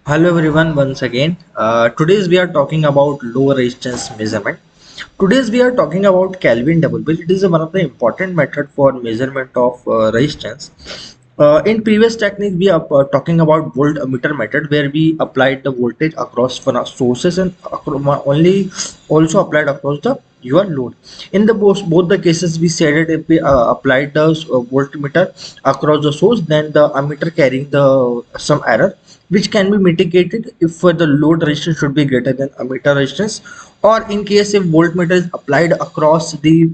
Hello everyone once again. Today's we are talking about low resistance measurement. Today's we are talking about Kelvin double bill. It is one of the important method for measurement of resistance. In previous technique we are talking about voltmeter method where we applied the voltage across one of sources and only also applied across the your load. In the both the cases we said that if we applied the voltmeter across the source, then the ammeter carrying the some error which can be mitigated if the load resistance should be greater than ammeter resistance, or in case if voltmeter is applied across the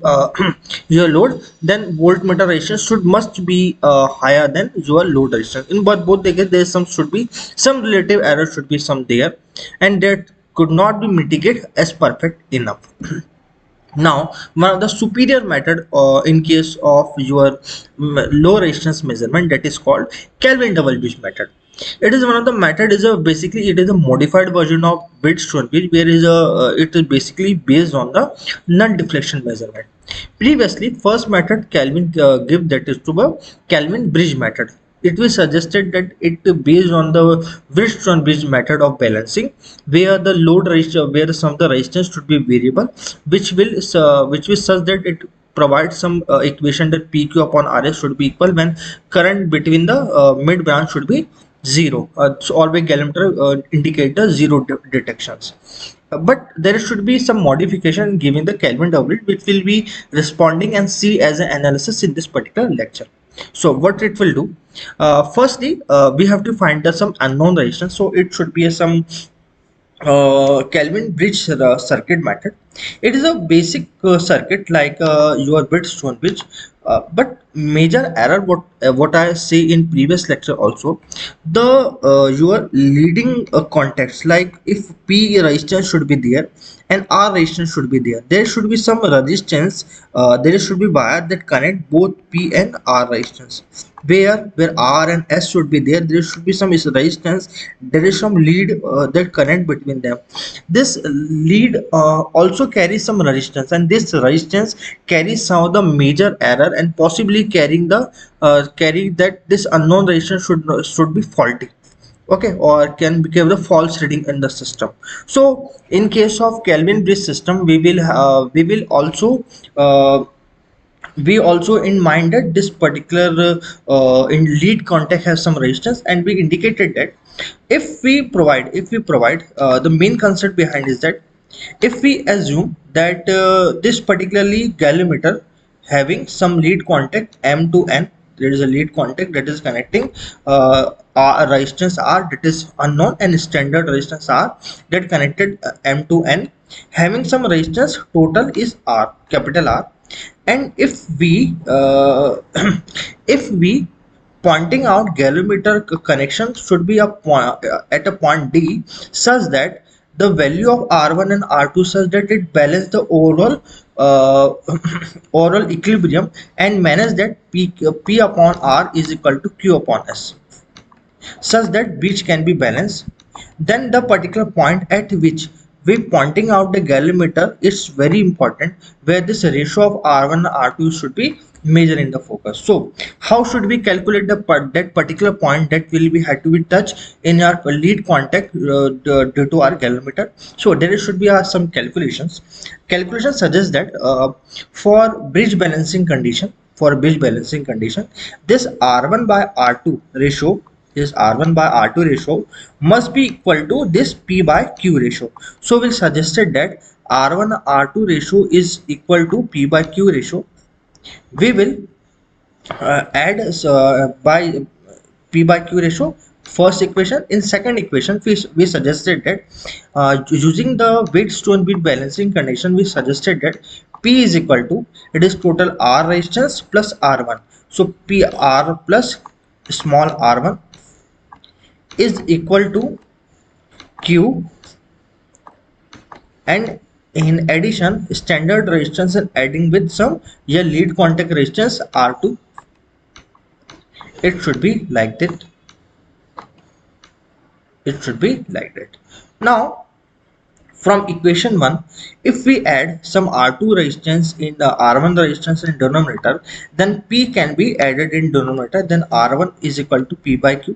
your load, then voltmeter resistance should must be higher than your load resistance. In both the case there is some should be some relative error should be some there, and that could not be mitigated as perfect enough. Now, one of the superior method in case of your low resistance measurement, that is called Kelvin double bridge method. It is one of the method is a basically it is a modified version of Bridgestone bridge, where is a it is basically based on the null deflection measurement. Previously, first method Kelvin give, that is to the Kelvin bridge method. It was suggested that it based on the Bridgestone bridge method of balancing, where the load resistance, where some of the resistance should be variable, which will such that it provides some equation that PQ upon RS should be equal when current between the mid branch should be zero. So always galvanometer indicate the zero detections. But there should be some modification given the Kelvin doublet, which will be responding and see as an analysis in this particular lecture. So what it will do, firstly we have to find the some unknown resistance. So it should be a some Kelvin bridge circuit method. It is a basic circuit like your Bridgestone bridge, but major error what I say in previous lecture also, the your leading contacts, like if P resistance should be there and R resistance should be there. There should be some resistance. There should be wire that connect both P and R resistance. Where R and S should be there, there should be some resistance. There is some lead that connect between them. This lead also carries some resistance, and this resistance carries some of the major error and possibly carrying the carry that this unknown resistance should be faulty, okay, or can give the false reading in the system. So in case of Kelvin bridge system, we will also we also in mind that this particular in lead contact has some resistance, and we indicated that if we provide the main concept behind is that if we assume that this particularly galvanometer having some lead contact M to N, there is a lead contact that is connecting R resistance R that is unknown and standard resistance R that connected M to N, having some resistance total is R, capital R. And if we if we pointing out galvanometer connection should be a point at a point D, such that the value of R1 and R2 such that it balance the overall overall equilibrium and manage that P upon R is equal to Q upon S, such that which can be balanced. Then the particular point at which we pointing out the galvanometer is very important, where this ratio of R1 and R2 should be measured in the focus. So how should we calculate that particular point that will be had to be touched in our lead contact due to our galvanometer? So there should be some calculations suggest that for bridge balancing condition, this R1 by R2 ratio, this R1 by R2 ratio must be equal to this P by Q ratio. So we suggested that R1 R2 ratio is equal to P by Q ratio. We will add by P by Q ratio first equation. In second equation we suggested that using the Wheatstone bit balancing condition, we suggested that P is equal to, it is total R resistance plus R1. So PR plus small r1 is equal to Q, and in addition standard resistance and adding with some your lead contact resistance R2. It should be like that. It should be like that. Now from equation 1, if we add some R2 resistance in the R1 resistance in denominator, then P can be added in denominator, then R1 is equal to P by Q.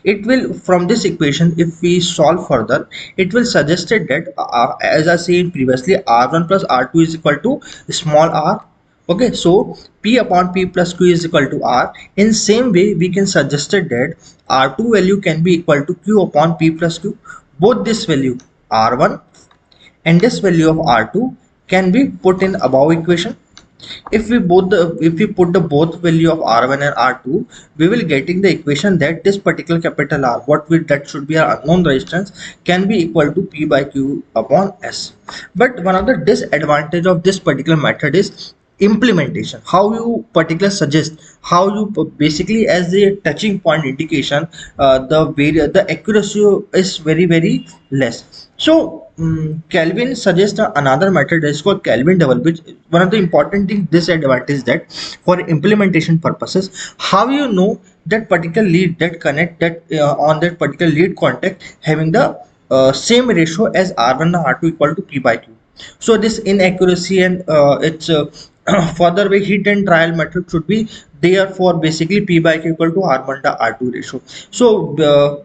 It will, from this equation, if we solve further, it will suggest it that as I said previously, r1 plus r2 is equal to small r. Okay, so p upon p plus q is equal to r. In same way, we can suggest it that r2 value can be equal to q upon p plus q. Both this value r1 and this value of r2 can be put in above equation. If we put the both value of r1 and r2, we will getting the equation that this particular capital R, that should be our unknown resistance, can be equal to p by q upon s. But one of the disadvantage of this particular method is implementation. How you particular suggest, how you basically as a touching point indication, the accuracy is very less. So Kelvin suggests another method is called Kelvin double, which one of the important thing disadvantage that for implementation purposes, how you know that particular lead that connect that on that particular lead contact having the same ratio as R1 and R2 equal to P by Q. So this inaccuracy and its further way hit and trial method should be there for basically P by Q equal to R1 to R2 ratio. So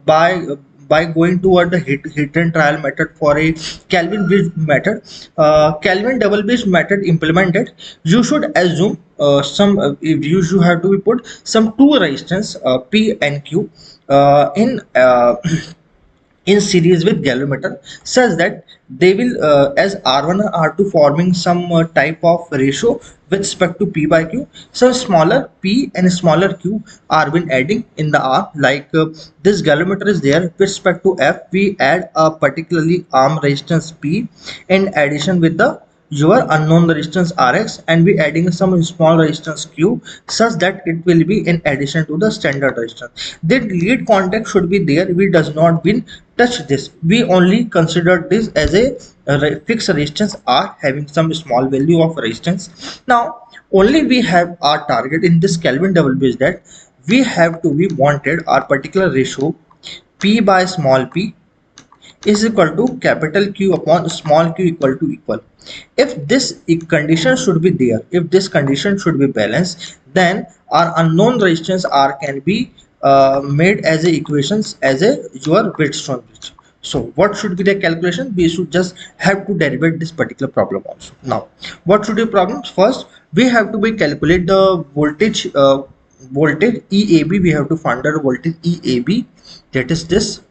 by going toward the hit and trial method for a Kelvin bridge method, Kelvin double bridge method implemented, you should assume if you should have to be put some two resistance P and Q in in series with galvanometer, such that they will as R1 and R2 forming some type of ratio with respect to P by Q, some smaller P and smaller Q are been adding in the arm, like this galvanometer is there with respect to F, we add a particularly arm resistance P in addition with the your unknown resistance Rx, and we adding some small resistance Q, such that it will be in addition to the standard resistance. The lead contact should be there, we does not been touch this, we only consider this as a fixed resistance R having some small value of resistance. Now only we have our target in this Kelvin double bridge, that we have to be wanted our particular ratio P by small p is equal to capital Q upon small q equal. If this condition should be there, if this condition should be balanced, then our unknown resistance R can be made as a equations as a your Wheatstone bridge. So what should be the calculation? We should just have to derive this particular problem also. Now what should be problems? First we have to be calculate the voltage EAB. We have to find the voltage EAB, that is this.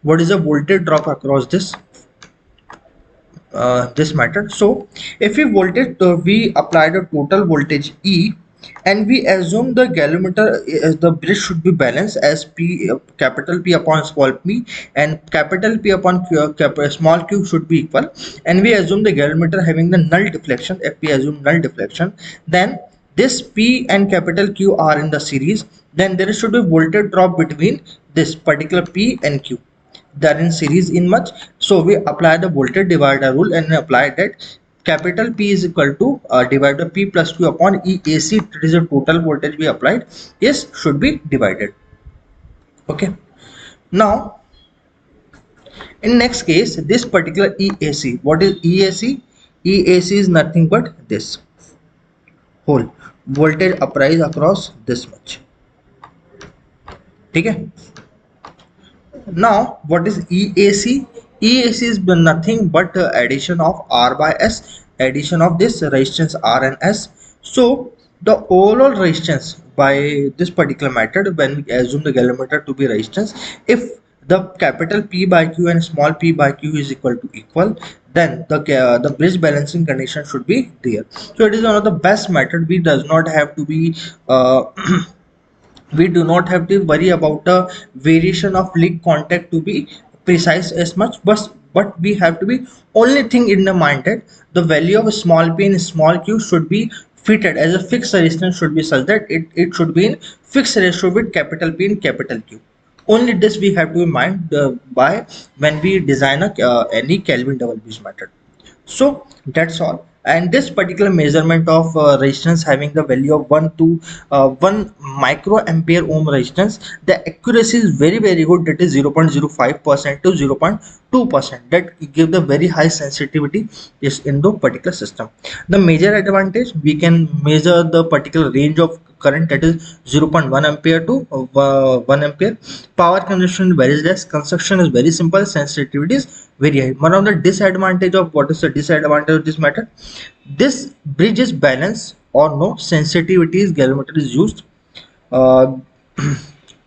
What is the voltage drop across this method? So if we voltage we apply the total voltage E, and we assume the galvanometer the bridge should be balanced as P capital P upon small p, and capital P upon small q should be equal, and we assume the galvanometer having the null deflection. If we assume null deflection, then this P and capital Q are in the series, then there should be voltage drop between this particular P and Q, they're in series in much. So we apply the voltage divider rule and apply that capital P is equal to divide the P plus Q upon EAC, that is the total voltage we applied, is should be divided. Okay, now in next case this particular EAC, what is EAC? EAC is nothing but this whole voltage applies across this much. Okay. Now what is EAC? EAC is nothing but addition of R by S, addition of this resistance R and S. So the overall resistance by this particular method, when we assume the galvanometer to be resistance, if the capital P by Q and small p by Q is equal, then the bridge balancing condition should be there. So it is one of the best method. We does not have to be we do not have to worry about the variation of lead contact to be precise as much, but we have to be only thing in the mind that the value of small p and small q should be fitted as a fixed resistance, should be such that it should be in fixed ratio with capital P and capital Q. Only this we have to be mind by when we design any Kelvin double bridge method. So that's all. And this particular measurement of resistance having the value of 1 to 1 microampere ohm resistance, the accuracy is very good, that is 0.05% to 0.2%, that give the very high sensitivity is in the particular system. The major advantage, we can measure the particular range of current, that is 0.1 ampere to 1 ampere. Power consumption very less. Construction is very simple. Sensitivity is very high. One of the disadvantage of, what is the disadvantage of this method? This bridge is balanced or no sensitivity is galvanometer is used. uh,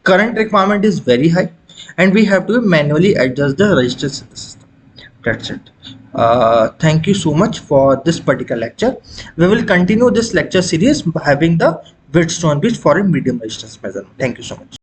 Current requirement is very high, and we have to manually adjust the resistance in the system. That's it. Thank you so much for this particular lecture. We will continue this lecture series by having the Wheatstone bridge for a medium resistance measurement. Thank you so much.